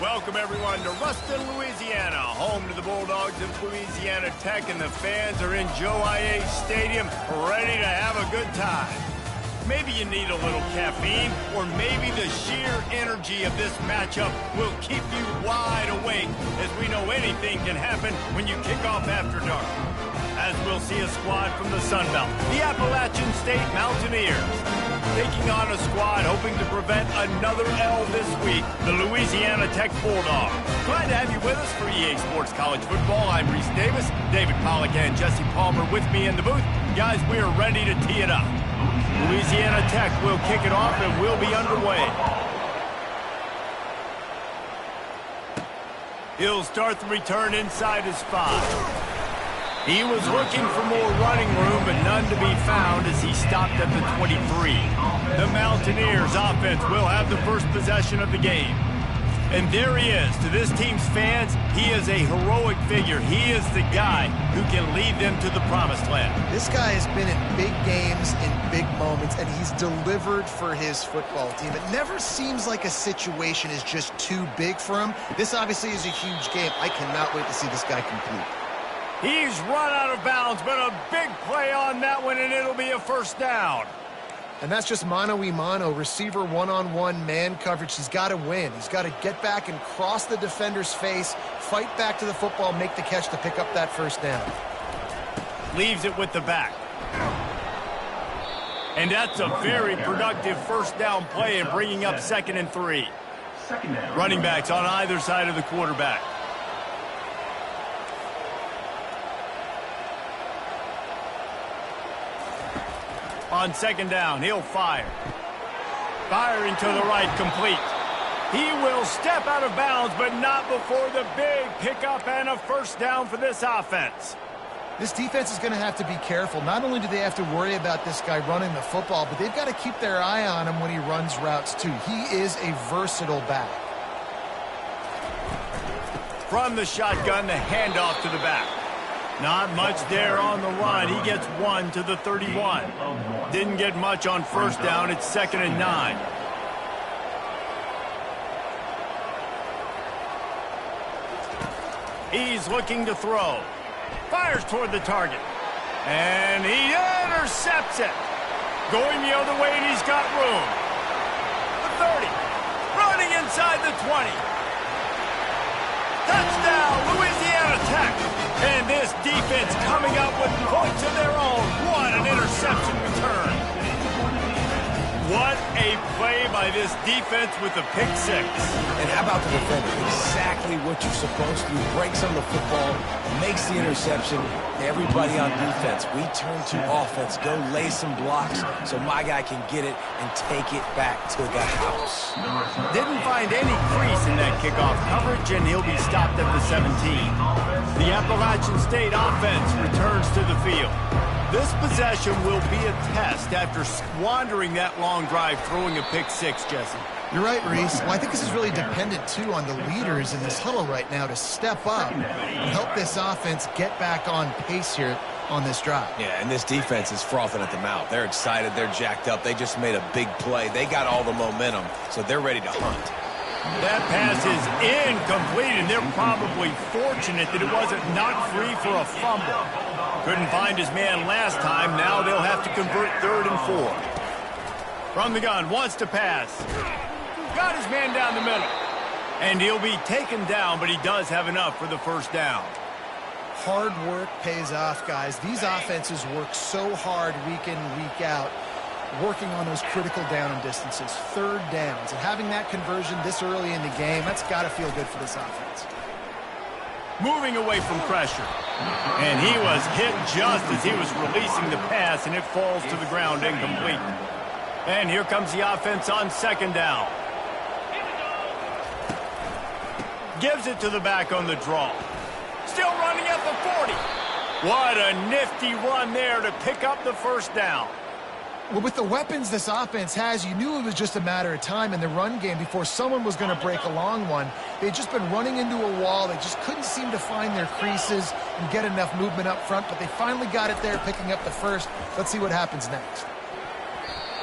Welcome, everyone, to Ruston, Louisiana, home to the Bulldogs of Louisiana Tech, and the fans are in Joe I.A. Stadium ready to have a good time. Maybe you need a little caffeine, or maybe the sheer energy of this matchup will keep you wide awake, as we know anything can happen when you kick off after dark. As we'll see a squad from the Sun Belt, the Appalachian State Mountaineers, taking on a squad hoping to prevent another L this week, the Louisiana Tech Bulldogs. Glad to have you with us for EA Sports College Football. I'm Reese Davis, David Pollack and Jesse Palmer with me in the booth. Guys, we are ready to tee it up. Louisiana Tech will kick it off and we'll be underway. He'll start the return inside his 5. He was looking for more running room, but none to be found as he stopped at the 23. The Mountaineers offense will have the first possession of the game. And there he is. To this team's fans, he is a heroic figure. He is the guy who can lead them to the promised land. This guy has been in big games, in big moments, and he's delivered for his football team. It never seems like a situation is just too big for him. This obviously is a huge game. I cannot wait to see this guy complete. He's run out of bounds, but a big play on that one, and it'll be a first down. And that's just mano-a-mano, receiver one-on-one man coverage. He's got to win. He's got to get back and cross the defender's face, fight back to the football, make the catch to pick up that first down. Leaves it with the back. And that's a very productive first down play and bringing up 2nd and 3. Running backs on either side of the quarterback. On 2nd down, he'll fire. Firing to the right, complete. He will step out of bounds, but not before the big pickup and a first down for this offense. This defense is going to have to be careful. Not only do they have to worry about this guy running the football, but they've got to keep their eye on him when he runs routes, too. He is a versatile back. From the shotgun, the handoff to the back. Not much there on the run. He gets 1 to the 31. Didn't get much on first down. It's 2nd and 9. He's looking to throw. Fires toward the target. And he intercepts it. Going the other way, and he's got room. The 30. Running inside the 20. Touchdown, Louisiana Tech. And this defense coming up with points of their own. What an interception return. What a play by this defense with the pick 6. And how about the defender? Exactly what you're supposed to do. Breaks on the football, makes the interception. Everybody on defense, we turn to offense. Go lay some blocks so my guy can get it and take it back to the house. Didn't find any crease in that kickoff coverage, and he'll be stopped at the 17. The Appalachian State offense returns to the field. This possession will be a test after squandering that long drive throwing a pick 6, Jesse. You're right, Reese. Well, I think this is really dependent, too, on the leaders in this huddle right now to step up and help this offense get back on pace here on this drive. Yeah, and this defense is frothing at the mouth. They're excited. They're jacked up. They just made a big play. They got all the momentum, so they're ready to hunt. That pass is incomplete, and they're probably fortunate that it wasn't knocked free for a fumble. Couldn't find his man last time. Now they'll have to convert 3rd and 4. From the gun, wants to pass. Got his man down the middle. And he'll be taken down, but he does have enough for the first down. Hard work pays off, guys. These offenses work so hard week in, week out, working on those critical down and distances, 3rd downs. And having that conversion this early in the game, that's got to feel good for this offense. Moving away from pressure. And he was hit just as he was releasing the pass, and it falls to the ground incomplete. And here comes the offense on 2nd down. Gives it to the back on the draw. Still running at the 40. What a nifty run there to pick up the first down. Well, with the weapons this offense has, you knew it was just a matter of time in the run game before someone was going to break a long one. They'd just been running into a wall. They just couldn't seem to find their creases and get enough movement up front, but they finally got it there, picking up the first. Let's see what happens next.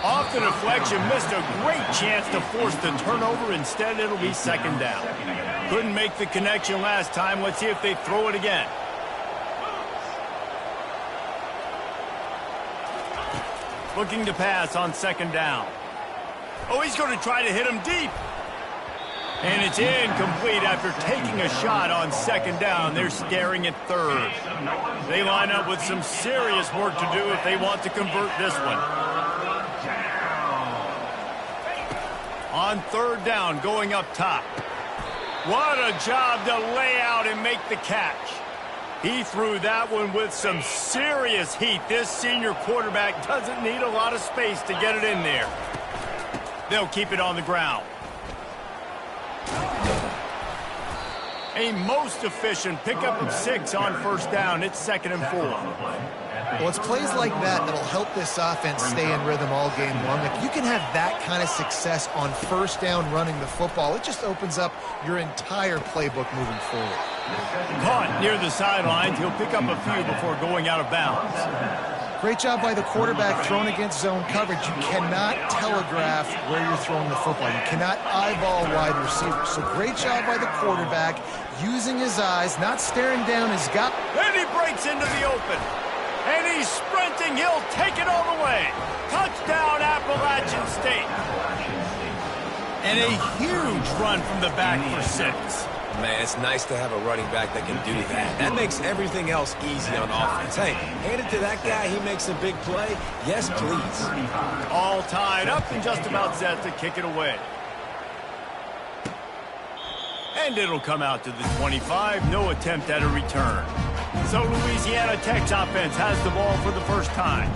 Off the deflection, missed a great chance to force the turnover. Instead, it'll be second down. Couldn't make the connection last time. Let's see if they throw it again. Looking to pass on second down. Oh, he's going to try to hit him deep. And it's incomplete after taking a shot on second down. They're staring at third. They line up with some serious work to do if they want to convert this one. On third down, going up top. What a job to lay out and make the catch. He threw that one with some serious heat. This senior quarterback doesn't need a lot of space to get it in there. They'll keep it on the ground. A most efficient pickup of 6 on first down. It's 2nd and 4. Well, it's plays like that that'll help this offense stay in rhythm all game long. If you can have that kind of success on first down running the football, it just opens up your entire playbook moving forward. Caught near the sidelines. He'll pick up a few before going out of bounds. Great job by the quarterback thrown against zone coverage. You cannot telegraph where you're throwing the football. You cannot eyeball wide receivers. So great job by the quarterback using his eyes, not staring down his gut. And he breaks into the open. And he's sprinting. He'll take it all the way. Touchdown, Appalachian State. And a huge run from the back for 6. Man, it's nice to have a running back that can do that. That makes everything else easy on offense. Hey, hand it to that guy. He makes a big play. Yes, please. All tied up and just about set to kick it away. And it'll come out to the 25. No attempt at a return. So Louisiana Tech's offense has the ball for the first time.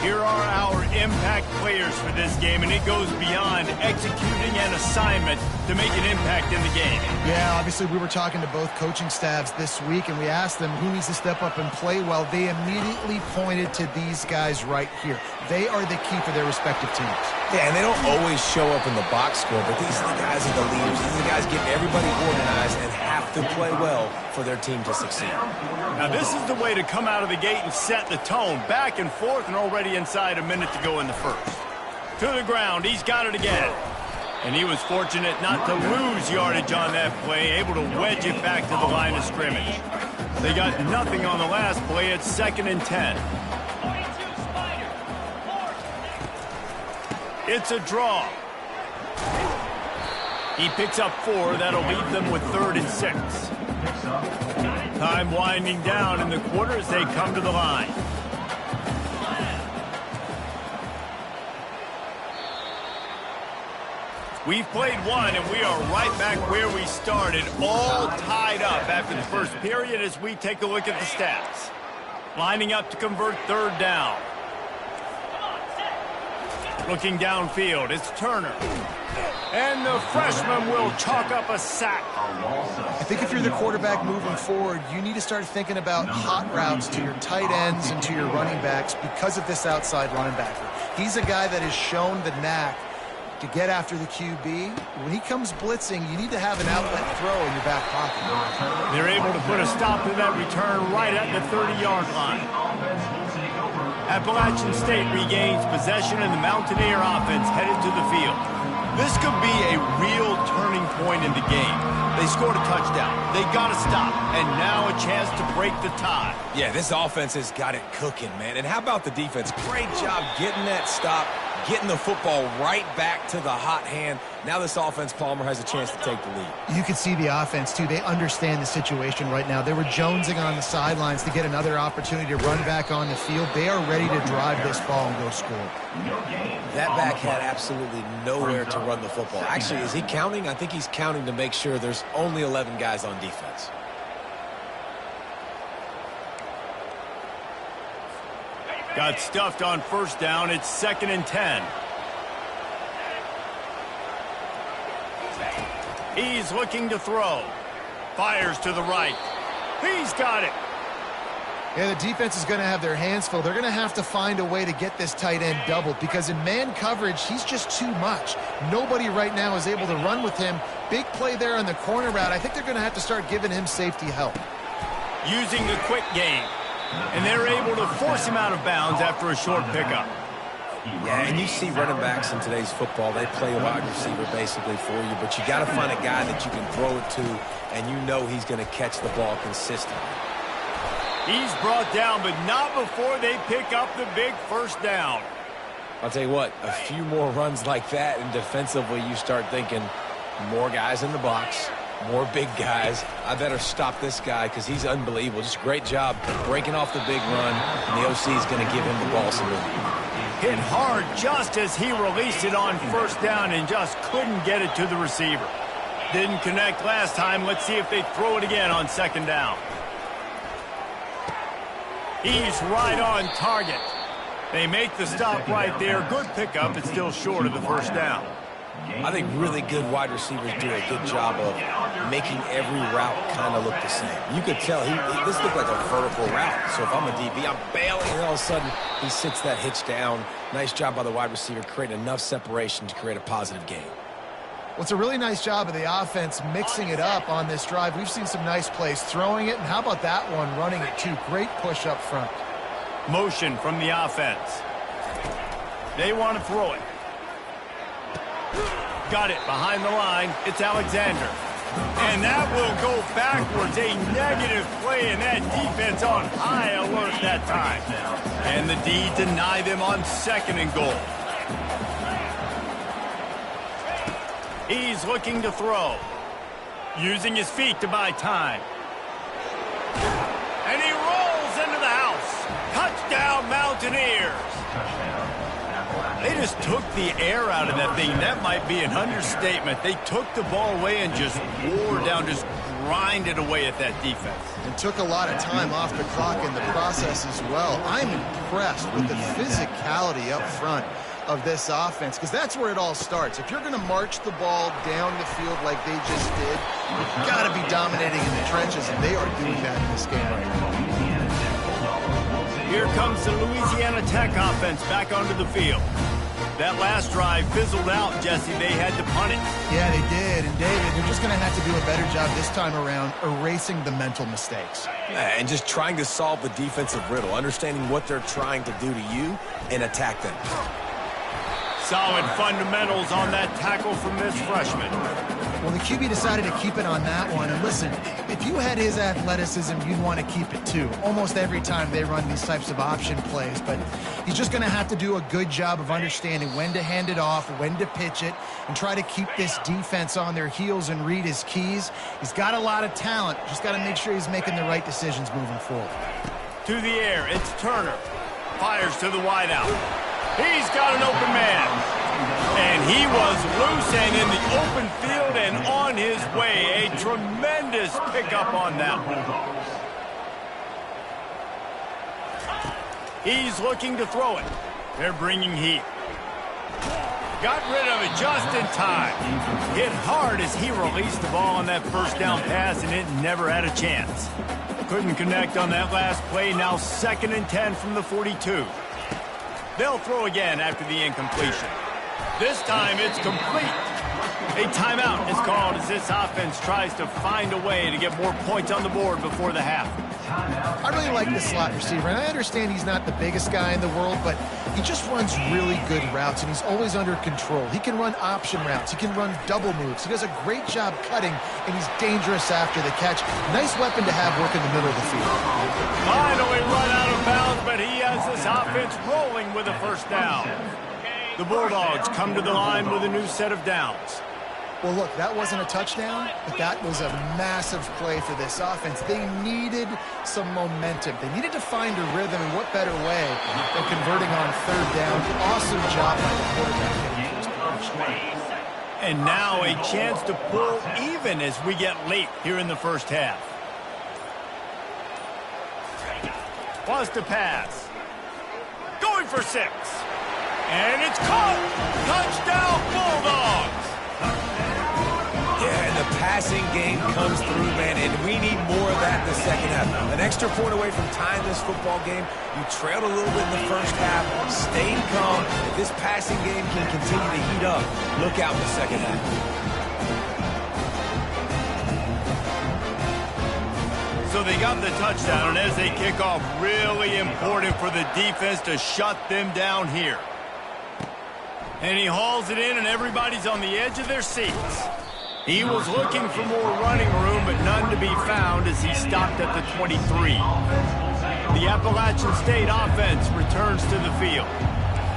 Here are our impact players for this game, and it goes beyond executing an assignment to make an impact in the game. Yeah, obviously we were talking to both coaching staffs this week, and we asked them who needs to step up and play well. They immediately pointed to these guys right here. They are the key for their respective teams. Yeah, and they don't always show up in the box score, but these are the guys that are the leaders. These are the guys getting everybody organized and have to play well for their team to succeed. Now, this is the way to come out of the gate and set the tone. Back and forth and already inside a minute to go in the first. To the ground. He's got it again. And he was fortunate not to lose yardage on that play, able to wedge it back to the line of scrimmage. They got nothing on the last play. It's 2nd and 10. It's a draw. He picks up 4. That'll leave them with 3rd and 6. Time winding down in the quarter as they come to the line. We've played one, and we are right back where we started, all tied up after the first period as we take a look at the stats. Lining up to convert 3rd down. Looking downfield, it's Turner. And the freshman will chalk up a sack. I think if you're the quarterback moving forward, you need to start thinking about hot routes to your tight ends and to your running backs because of this outside linebacker. He's a guy that has shown the knack to get after the QB. When he comes blitzing, you need to have an outlet throw in your back pocket. They're able to put a stop to that return right at the 30-yard line. Appalachian State regains possession and the Mountaineer offense headed to the field. This could be a real turning point in the game. They scored a touchdown. They got to stop. And now a chance to break the tie. Yeah, this offense has got it cooking, man. And how about the defense? Great job getting that stop, getting the football right back to the hot hand. Now this offense, Palmer, has a chance to take the lead. You can see the offense, too. They understand the situation right now. They were jonesing on the sidelines to get another opportunity to run back on the field. They are ready to drive this ball and go score. That back had absolutely nowhere to run the football. Actually, is he counting? I think he's counting to make sure there's only 11 guys on defense. Got stuffed on first down. It's 2nd and 10. He's looking to throw. Fires to the right. He's got it. Yeah, the defense is going to have their hands full. They're going to have to find a way to get this tight end doubled because in man coverage, he's just too much. Nobody right now is able to run with him. Big play there on the corner route. I think they're going to have to start giving him safety help. Using the quick game. And they're able to force him out of bounds after a short pickup. Yeah, and you see running backs in today's football, they play a wide receiver basically for you, but you got to find a guy that you can throw it to, and you know he's going to catch the ball consistently. He's brought down, but not before they pick up the big first down. I'll tell you what, a few more runs like that, and defensively you start thinking more guys in the box, more big guys. I better stop this guy because he's unbelievable. Just a great job breaking off the big run, and the OC is going to give him the ball some more. Hit hard just as he released it on first down and just couldn't get it to the receiver. Didn't connect last time. Let's see if they throw it again on second down. He's right on target. They make the stop right there. Good pickup. It's still short of the first down. I think really good wide receivers do a good job of making every route kind of look the same. You could tell this looked like a vertical route. So if I'm a DB, I'm bailing, and all of a sudden he sits that hitch down. Nice job by the wide receiver creating enough separation to create a positive gain. Well, it's a really nice job of the offense mixing it up on this drive. We've seen some nice plays throwing it, and how about that one running it too? Great push up front. Motion from the offense. They want to throw it. Got it behind the line. It's Alexander. And that will go backwards. A negative play, and that defense on high alert that time. And the D deny them on second and goal. He's looking to throw. Using his feet to buy time. And he rolls into the house. Touchdown, Mountaineers. They just took the air out of that thing. That might be an understatement. They took the ball away and just wore down, just grinded away at that defense. And took a lot of time off the clock in the process as well. I'm impressed with the physicality up front of this offense, because that's where it all starts. If you're going to march the ball down the field like they just did, you've got to be dominating in the trenches, and they are doing that in this game right now. Here comes the Louisiana Tech offense back onto the field. That last drive fizzled out, Jesse. They had to punt it. Yeah, they did. And, David, they're just going to have to do a better job this time around erasing the mental mistakes. Yeah, and just trying to solve the defensive riddle, understanding what they're trying to do to you and attack them. Solid fundamentals on that tackle from this freshman. Well, the QB decided to keep it on that one. And listen, if you had his athleticism, you'd want to keep it too. Almost every time they run these types of option plays. But he's just going to have to do a good job of understanding when to hand it off, when to pitch it, and try to keep this defense on their heels and read his keys. He's got a lot of talent. Just got to make sure he's making the right decisions moving forward. To the air, it's Turner. Fires to the wideout. He's got an open man. And he was loose and in the open field and on his way. A tremendous pickup on that one. He's looking to throw it. They're bringing heat. Got rid of it just in time. Hit hard as he released the ball on that first down pass, and it never had a chance. Couldn't connect on that last play. Now 2nd and 10 from the 42. They'll throw again after the incompletion. This time it's complete. A timeout is called as this offense tries to find a way to get more points on the board before the half. I really like the slot receiver, and I understand he's not the biggest guy in the world, but he just runs really good routes, and he's always under control. He can run option routes. He can run double moves. He does a great job cutting, and he's dangerous after the catch. Nice weapon to have work in the middle of the field. Finally run out of bounds, but he has this offense rolling with a first down. The Bulldogs come to the line with a new set of downs. Well, look, that wasn't a touchdown, but that was a massive play for this offense. They needed some momentum. They needed to find a rhythm, and what better way than converting on 3rd down. Awesome job by the quarterback. And now a chance to pull even as we get late here in the first half. Wants to pass. Going for 6. And it's caught. Touchdown, Bulldogs. Yeah, and the passing game comes through, man, and we need more of that in the second half. An extra point away from tying this football game. You trailed a little bit in the first half, stayed calm. If this passing game can continue to heat up, look out in the second half. So they got the touchdown, and as they kick off, really important for the defense to shut them down here. And he hauls it in, and everybody's on the edge of their seats. He was looking for more running room, but none to be found as he stopped at the 23. The Appalachian State offense returns to the field.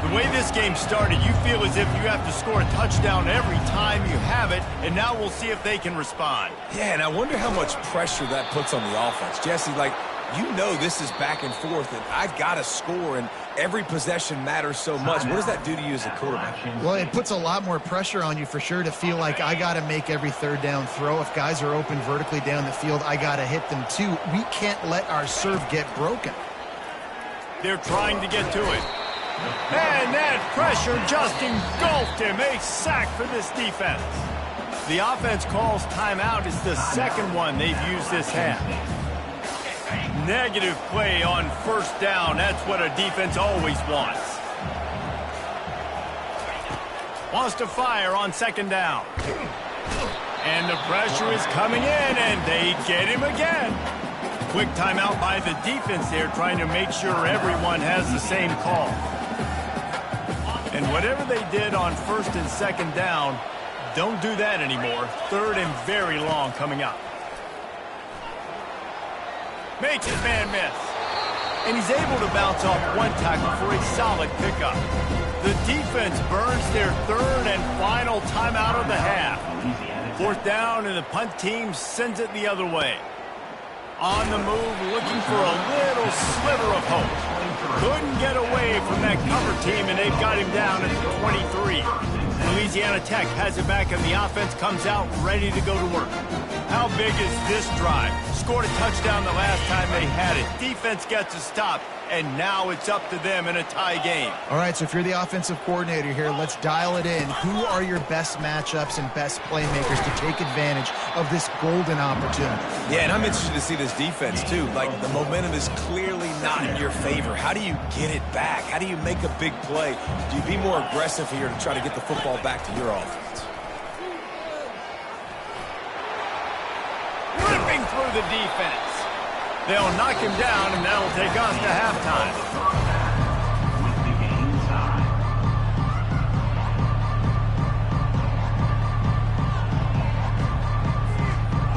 The way this game started, you feel as if you have to score a touchdown every time you have it, and now we'll see if they can respond. Yeah, and I wonder how much pressure that puts on the offense. Jesse, like, you know this is back and forth, and I've got to score, and every possession matters so much. What does that do to you as a quarterback? Well, it puts a lot more pressure on you for sure to feel like I got to make every third down throw. If guys are open vertically down the field, I got to hit them too. We can't let our serve get broken. They're trying to get to it. And that pressure just engulfed him. A sack for this defense. The offense calls timeout. It's the second one they've used this half. Negative play on first down. That's what a defense always wants. Wants to fire on second down. And the pressure is coming in, and they get him again. Quick timeout by the defense there, trying to make sure everyone has the same call. And whatever they did on first and second down, don't do that anymore. Third and very long coming up. Makes his man miss. And he's able to bounce off one tackle for a solid pickup. The defense burns their third and final timeout of the half. Fourth down, and the punt team sends it the other way. On the move, looking for a little sliver of hope. Couldn't get away from that cover team, and they've got him down at the 23. Louisiana Tech has it back, and the offense comes out ready to go to work. How big is this drive? Scored a touchdown the last time they had it. Defense gets a stop, and now it's up to them in a tie game. All right, so if you're the offensive coordinator here, let's dial it in. Who are your best matchups and best playmakers to take advantage of this golden opportunity? Yeah, and I'm interested to see this defense, too. Like, the momentum is clearly not in your favor. How do you get it back? How do you make a big play? Do you be more aggressive here to try to get the football back to your offense? Ripping through the defense. They'll knock him down, and that'll take us to halftime.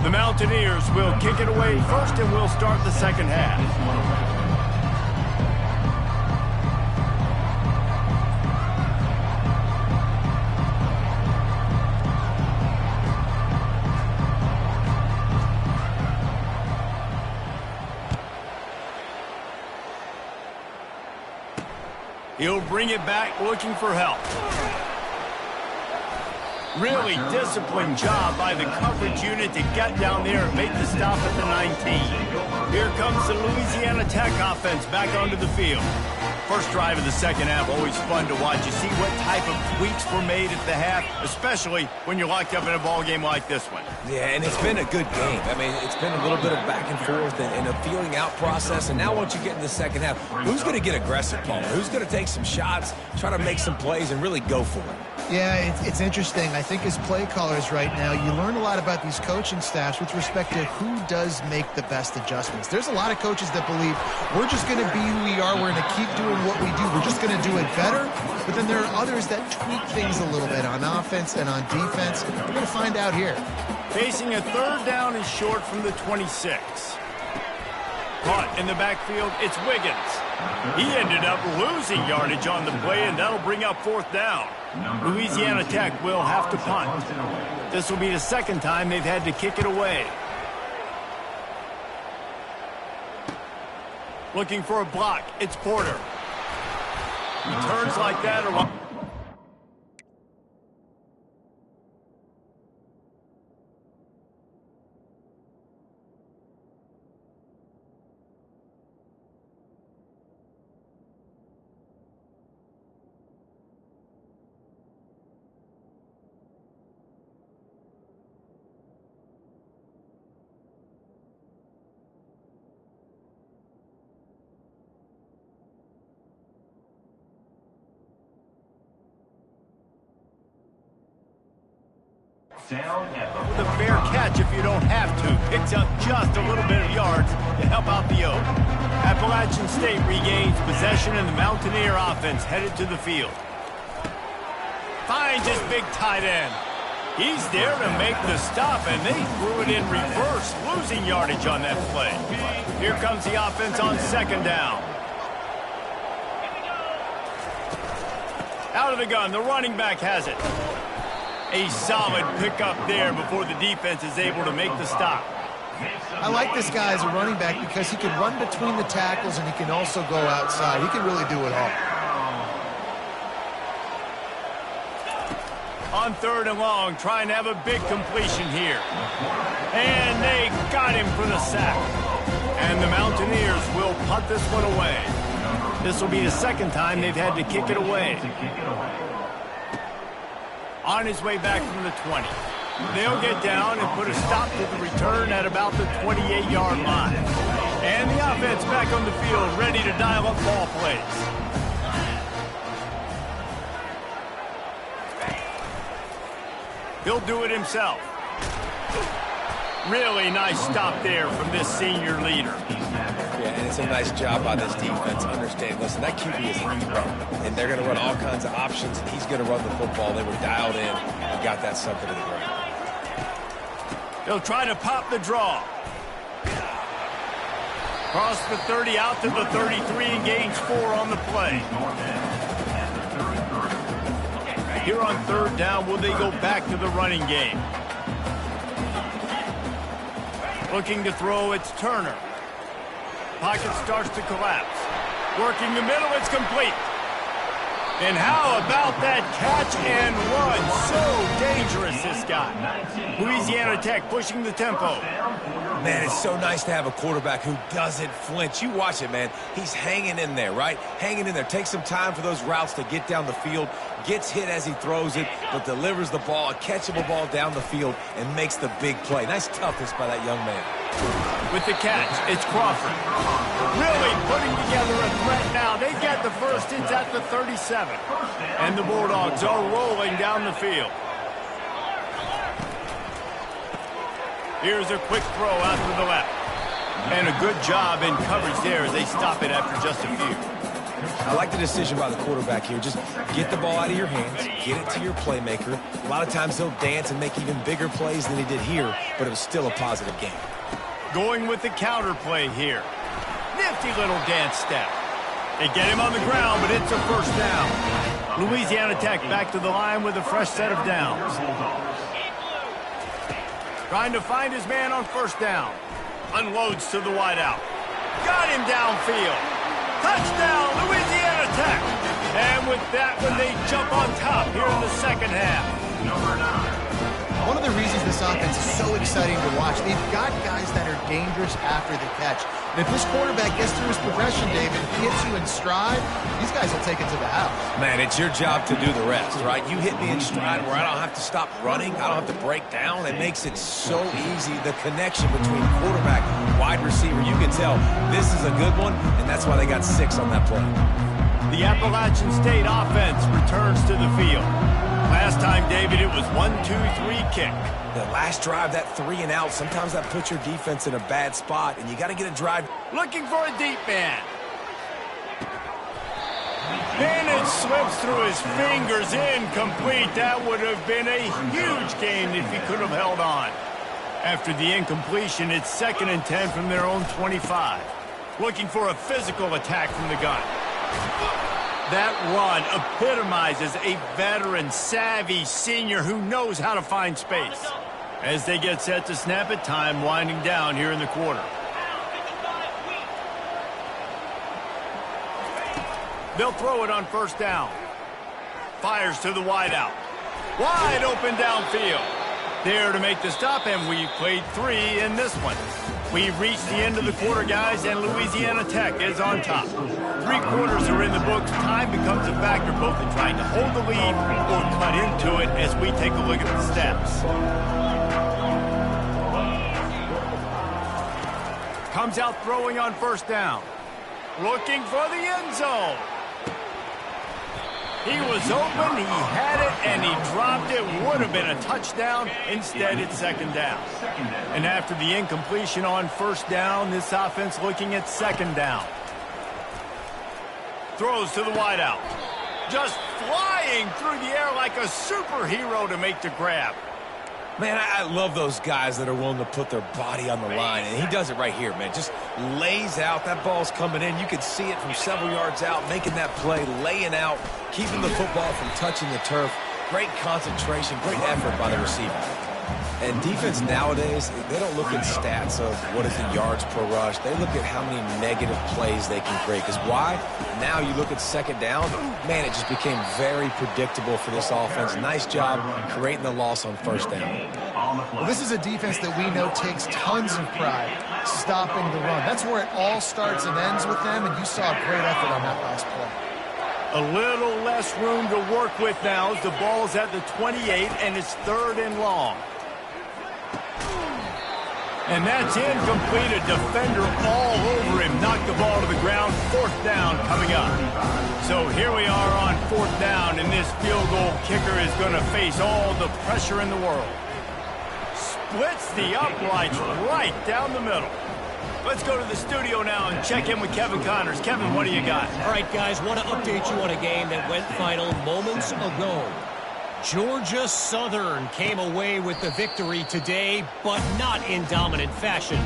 The Mountaineers will kick it away first, and we'll start the second half. He'll bring it back looking for help. Really disciplined job by the coverage unit to get down there and make the stop at the 19. Here comes the Louisiana Tech offense back onto the field. First drive of the second half, always fun to watch. You see what type of tweaks were made at the half, especially when you're locked up in a ball game like this one. Yeah, and it's been a good game. I mean, it's been a little bit of back and forth and a feeling out process. And now once you get in the second half, who's going to get aggressive, Palmer? Who's going to take some shots, try to make some plays, and really go for it? Yeah, it's interesting. I think as play callers right now, you learn a lot about these coaching staffs with respect to who does make the best adjustments. There's a lot of coaches that believe we're just going to be who we are. We're going to keep doing what we do. We're just going to do it better. But then there are others that tweak things a little bit on offense and on defense. We're going to find out here. Facing a third down is short from the 26. Caught in the backfield, it's Wiggins. He ended up losing yardage on the play, and that'll bring up fourth down. Louisiana Tech will have to punt. This will be the second time they've had to kick it away. Looking for a block, it's Porter. Returns like that or... With a fair catch if you don't have to. Picks up just a little bit of yards to help out the Oak. Appalachian State regains possession, and the Mountaineer offense headed to the field. Finds his big tight end. He's there to make the stop, and they threw it in reverse, losing yardage on that play. Here comes the offense on second down. Out of the gun, the running back has it. A solid pickup there before the defense is able to make the stop. I like this guy as a running back because he can run between the tackles and he can also go outside. He can really do it all. On third and long, trying to have a big completion here. And they got him for the sack. And the Mountaineers will punt this one away. This will be the second time they've had to kick it away. On his way back from the 20. They'll get down and put a stop to the return at about the 28-yard line. And the offense back on the field, ready to dial up ball plays. He'll do it himself. Really nice stop there from this senior leader. Yeah, and it's a nice job by this defense. Understand, listen, that QB is hero, and they're going to run all kinds of options, and he's going to run the football. They were dialed in and got that sucker to the ground. They'll try to pop the draw. Cross the 30 out to the 33 and gains 4 on the play. Here on third down, will they go back to the running game? Looking to throw, it's Turner. Pocket starts to collapse. Working the middle, it's complete. And how about that catch and run? So dangerous, this guy. Louisiana Tech pushing the tempo. Man, it's so nice to have a quarterback who doesn't flinch. You watch it, man. He's hanging in there, right? Hanging in there. Takes some time for those routes to get down the field. Gets hit as he throws it, but delivers the ball, a catchable ball down the field, and makes the big play. Nice toughness by that young man. With the catch, it's Crawford. Really putting together a threat now. They get the first. It's at the 37. And the Bulldogs are rolling down the field. Here's a quick throw out to the left. And a good job in coverage there as they stop it after just a few. I like the decision by the quarterback here. Just get the ball out of your hands, get it to your playmaker. A lot of times he'll dance and make even bigger plays than he did here, but it was still a positive game. Going with the counter play here. Nifty little dance step. They get him on the ground, but it's a first down. Louisiana Tech back to the line with a fresh set of downs. Trying to find his man on first down. Unloads to the wideout. Got him downfield. Touchdown, Louisiana Tech. And with that one, they jump on top here in the second half. Number 9. One of the reasons this offense is so exciting to watch, they've got guys that are dangerous after the catch. And if this quarterback gets through his progression, David, he hits you in stride, these guys will take it to the house. Man, it's your job to do the rest, right? You hit me in stride where I don't have to stop running. I don't have to break down. It makes it so easy. The connection between quarterback and wide receiver, you can tell this is a good one, and that's why they got 6 on that play. The Appalachian State offense returns to the field. Last time, David, it was 1-2-3 kick. The last drive, that 3 and out, sometimes that puts your defense in a bad spot, and you got to get a drive. Looking for a deep man. And it slips through his fingers, incomplete. That would have been a huge gain if he could have held on. After the incompletion, it's 2nd and 10 from their own 25. Looking for a physical attack from the gun. That run epitomizes a veteran, savvy senior who knows how to find space. As they get set to snap it, time winding down here in the quarter. They'll throw it on first down. Fires to the wideout. Wide open downfield. There to make the stop, and we've played 3 in this one. We've reached the end of the quarter, guys, and Louisiana Tech is on top. 3 quarters are in the books. Time becomes a factor both in trying to hold the lead or cut into it as we take a look at the stats. Comes out throwing on first down. Looking for the end zone. He was open, he had it, and he dropped it. Would have been a touchdown. Instead, it's 2nd down. And after the incompletion on first down, this offense looking at 2nd down. Throws to the wideout. Just flying through the air like a superhero to make the grab. Man, I love those guys that are willing to put their body on the line, and he does it right here, man. Just lays out. That ball's coming in. You can see it from several yards out, making that play, laying out, keeping the football from touching the turf. Great concentration, great effort by the receiver. And defense nowadays, they don't look at stats of what is the yards per rush. They look at how many negative plays they can create. Because why? Now you look at second down, man, it just became very predictable for this offense. Nice job creating the loss on first down. Well, this is a defense that we know takes tons of pride stopping the run. That's where it all starts and ends with them, and you saw a great effort on that last play. A little less room to work with now as the ball's at the 28, and it's 3rd and long. And that's incomplete. A defender all over him. Knocked the ball to the ground. 4th down coming up. So here we are on 4th down, and this field goal kicker is going to face all the pressure in the world. Splits the uprights right down the middle. Let's go to the studio now and check in with Kevin Connors. Kevin, what do you got? All right, guys, want to update you on a game that went final moments ago. Georgia Southern came away with the victory today, but not in dominant fashion.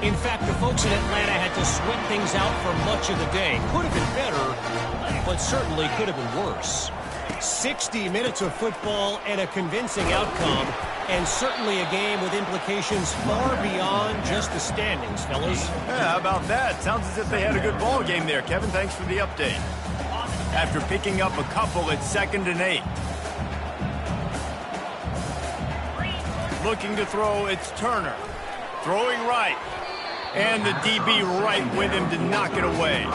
In fact, the folks in Atlanta had to sweat things out for much of the day. Could have been better, but certainly could have been worse. 60 minutes of football and a convincing outcome, and certainly a game with implications far beyond just the standings, fellas. Yeah, how about that? Sounds as if they had a good ball game there. Kevin, thanks for the update. After picking up a couple, it's 2nd and 8. Looking to throw, it's Turner. Throwing right. And the DB right with him to knock it away.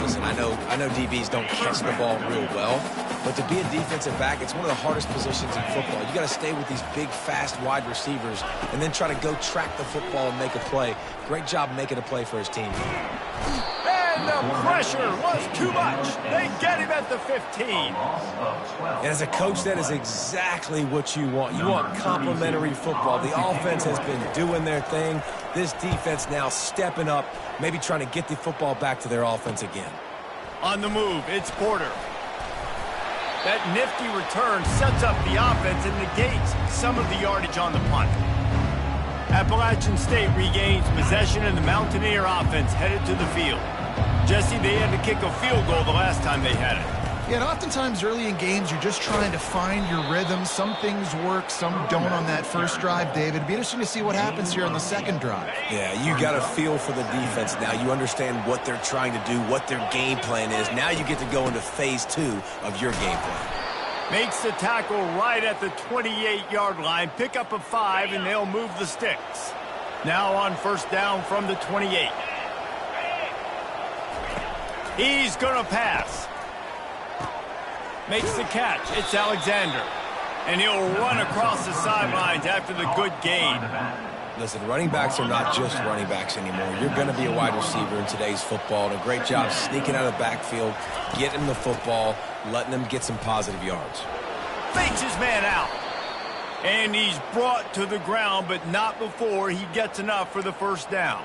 Listen, I know DBs don't catch the ball real well, but to be a defensive back, it's one of the hardest positions in football. You got to stay with these big, fast, wide receivers and then try to go track the football and make a play. Great job making a play for his team. And the pressure was too much. They get him at the 15. And as a coach, that is exactly what you want. You want complementary football. The offense has been doing their thing. This defense now stepping up, maybe trying to get the football back to their offense again. On the move, it's Porter. That nifty return sets up the offense and negates some of the yardage on the punt. Appalachian State regains possession, and the Mountaineer offense headed to the field. Jesse, they had to kick a field goal the last time they had it. Yeah, and oftentimes early in games, you're just trying to find your rhythm. Some things work, some don't on that first drive, David. It'd be interesting to see what happens here on the second drive. Yeah, you got a feel for the defense now. You understand what they're trying to do, what their game plan is. Now you get to go into phase 2 of your game plan. Makes the tackle right at the 28-yard line. Pick up a 5, and they'll move the sticks. Now on first down from the 28. He's going to pass. Makes the catch. It's Alexander. And he'll run across the sidelines after the good gain. Listen, running backs are not just running backs anymore. You're going to be a wide receiver in today's football. And a great job sneaking out of the backfield, getting the football, letting them get some positive yards. Fakes his man out. And he's brought to the ground, but not before he gets enough for the first down.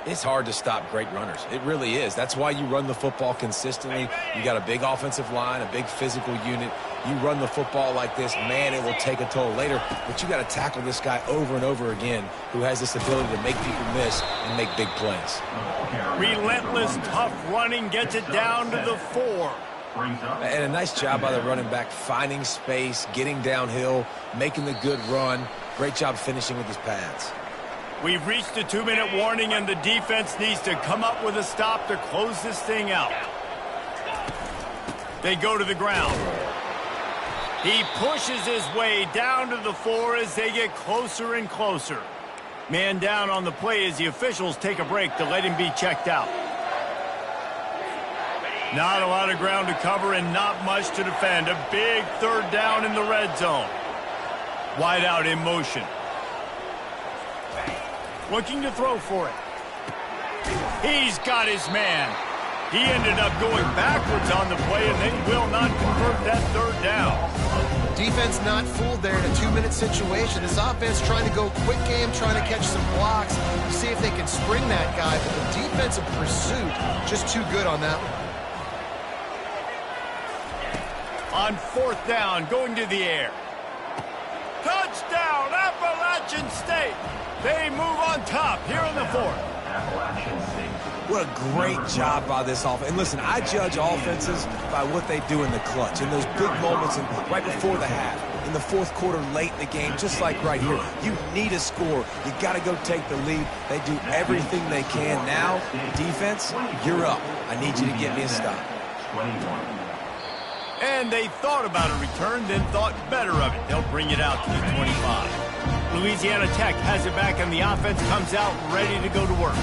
It's hard to stop great runners. It really is. That's why you run the football consistently. You got a big offensive line, a big physical unit. You run the football like this, man, it will take a toll later. But you got to tackle this guy over and over again who has this ability to make people miss and make big plays. Relentless, tough running gets it down to the 4. And a nice job by the running back, finding space, getting downhill, making the good run. Great job finishing with his pads. We've reached a 2-minute warning, and the defense needs to come up with a stop to close this thing out. They go to the ground. He pushes his way down to the 4 as they get closer and closer. Man down on the play as the officials take a break to let him be checked out. Not a lot of ground to cover and not much to defend. A big 3rd down in the red zone. Wide out in motion. Looking to throw for it. He's got his man. He ended up going backwards on the play, and they will not convert that 3rd down. Defense not fooled there in a 2-minute situation. This offense trying to go quick game, trying to catch some blocks, see if they can spring that guy, but the defensive pursuit just too good on that one. On 4th down, going to the air. Touchdown, Appalachian State. They move on top here in the 4th. What a great job by this offense. And listen, I judge offenses by what they do in the clutch, in those big moments and right before the half, in the 4th quarter, late in the game, just like right here. You need a score. You got to go take the lead. They do everything they can. Now, defense, you're up. I need you to get me a stop. And they thought about a return, then thought better of it. They'll bring it out to the 25. Louisiana Tech has it back, and the offense comes out ready to go to work.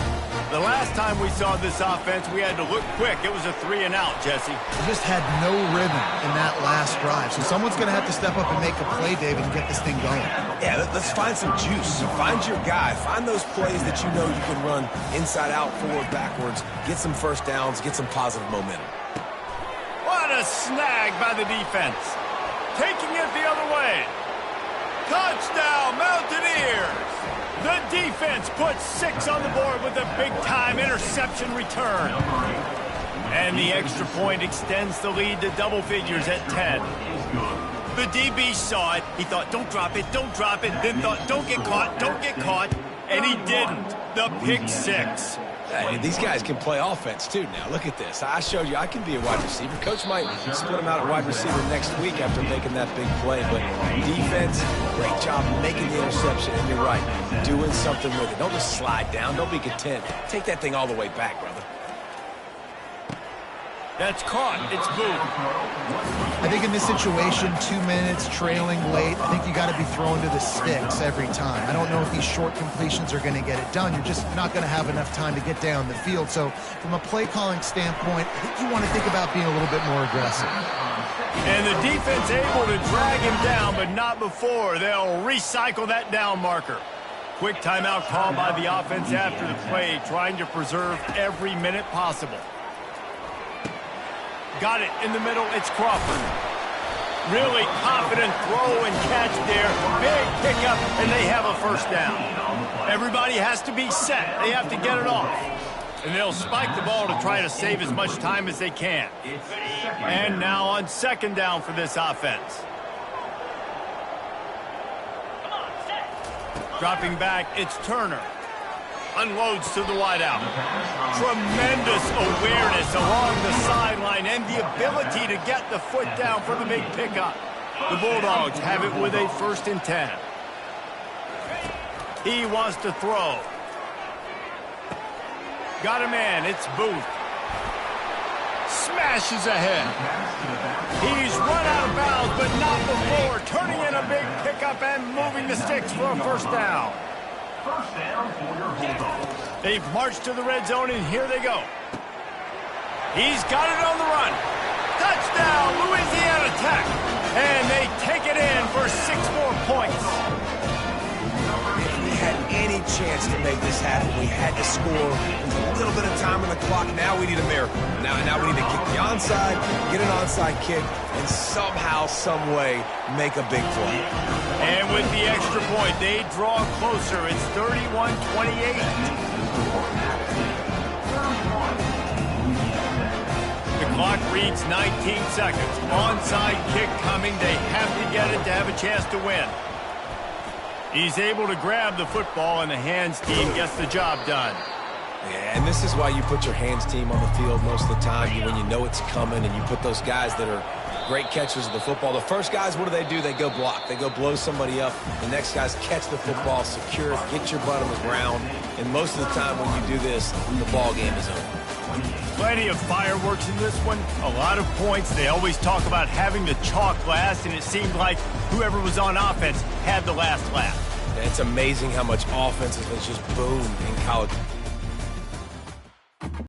The last time we saw this offense, we had to look quick. It was a 3-and-out, Jesse. They just had no rhythm in that last drive. So someone's going to have to step up and make a play, David, and get this thing going. Yeah, let's find some juice. Find your guy. Find those plays that you know you can run inside out, forward, backwards. Get some first downs. Get some positive momentum. What a snag by the defense. Taking it the other way. Touchdown, Mountaineers. The defense puts 6 on the board with a big-time interception return. And the extra point extends the lead to double figures at 10. The DB saw it. He thought, don't drop it, then thought, don't get caught, and he didn't. The pick 6. Hey, these guys can play offense, too, now. Look at this. I showed you I can be a wide receiver. Coach might split him out at wide receiver next week after making that big play. But defense, great job making the interception. And you're right, doing something with it. Don't just slide down. Don't be content. Take that thing all the way back, brother. That's caught. It's good. I think in this situation, 2 minutes, trailing late, I think you got to be throwing to the sticks every time. I don't know if these short completions are going to get it done. You're just not going to have enough time to get down the field. So from a play-calling standpoint, I think you want to think about being a little bit more aggressive. And the defense able to drag him down, but not before. They'll recycle that down marker. Quick timeout call by the offense after the play, trying to preserve every minute possible. Got it in the middle. It's Crawford. Really confident throw and catch there. Big pickup, and they have a first down. Everybody has to be set. They have to get it off. And they'll spike the ball to try to save as much time as they can. And now on 2nd down for this offense. Dropping back, it's Turner. Unloads to the wideout. Tremendous awareness along the sideline and the ability to get the foot down for the big pickup. The Bulldogs have it with a 1st and 10. He wants to throw. Got a man. It's Booth. Smashes ahead. He's run out of bounds, but not before. Turning in a big pickup and moving the sticks for a 1st down. They've marched to the red zone, and here they go. He's got it on the run. Touchdown, Louisiana Tech. And they take it in for 6 more points. If we had any chance to make this happen, we had to score. There's a little bit of time on the clock. Now we need a miracle. Now we need to kick the onside, get an onside kick, and somehow, some way, make a big play. And with the extra point, they draw closer. It's 31-28. The clock reads 19 seconds. Onside kick coming. They have to get it to have a chance to win. He's able to grab the football, and the hands team gets the job done. Yeah, and this is why you put your hands team on the field most of the time when you know it's coming, and you put those guys that are great catchers of the football. The first guys, what do? They go block. They go blow somebody up. The next guys catch the football, secure it, get your butt on the ground. And most of the time when you do this, the ball game is over. Plenty of fireworks in this one. A lot of points. They always talk about having the chalk last, and it seemed like whoever was on offense had the last laugh. It's amazing how much offense has just boomed in college.